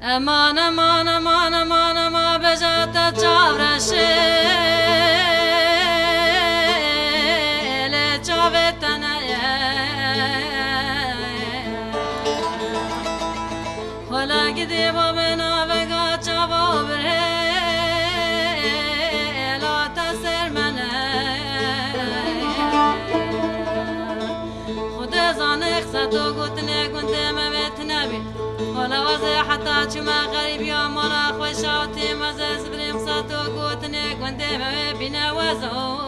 امان امان امان امان امان بجات چاورشه ل چاوتنه ولا گدی با بنا وگا چاو بره لا تسر منه خود زانه خصتو گوتنه گنده ممت نبی ولا وزي حتى شما غريب يوم ولا خوي شاوتي مزز بريم ساتو قوتني قندي ما بينا وزو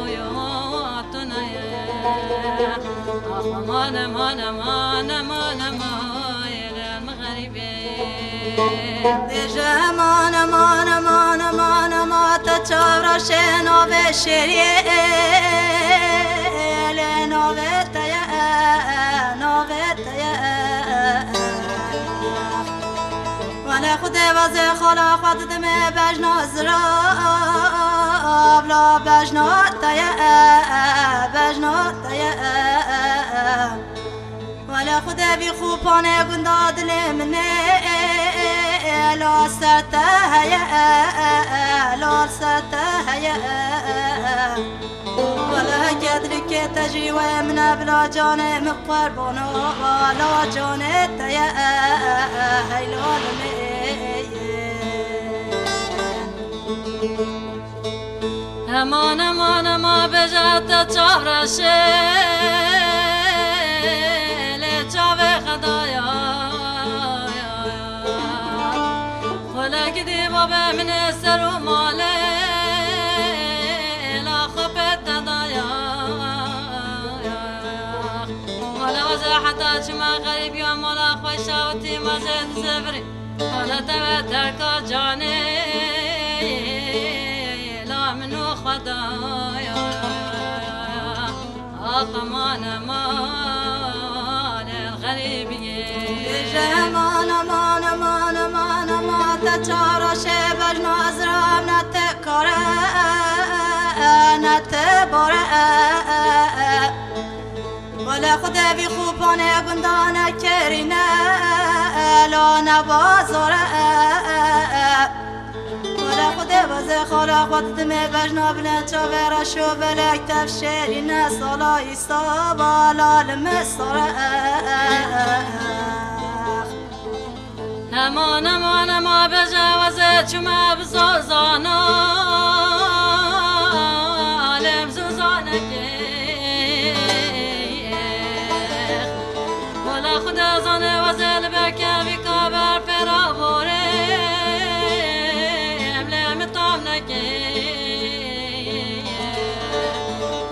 يوتنا يا مانا مانا مانا مانا مانا المغربي ديجا مانا مانا مانا مانا ما تشاور شنو بشري لنوفيتا يا نوفيتا يا ولا خدي وزي خلا خد دمي بجنا زراب لا بجنا تيا بجنا تيا ولا خدي بخوباني قنداد لي مني لا سرتها يا لا سرتها يا ولا قدرك تجي ومن بلا جاني مقربنا لا جاني تيا هيلو امان امان امان بجات چاورشه ل چاوه خدایا ولا گدی با من سر و ماله لا خبت دایا ولا وزا حتى شما غريب يوم ولا خوي شاوتي مزد زبري ولا تبتر کا جاني منو خدايا امان امان الغريبية امان امان امان امان امان تچارا شبر نازرام نتکاره نتباره ولا خدا بی خوبانه گندانه کرینه لا نبازاره ولا خدا بزه خالا خود دمه بجنا بلند چاوه شو بلک تفشیری نسالا ایستا بالا لمستاره امان امان امان بجوازه چما بزوزانا علم زوزانه که ولا خدا زانه وزه لبکه بی کابر پیرا بوره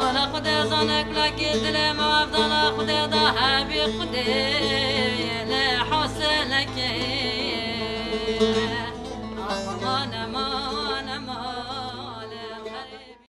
ولا خدا زانك لك دل ما افضل خدا ضحى بخدي لا حسن لك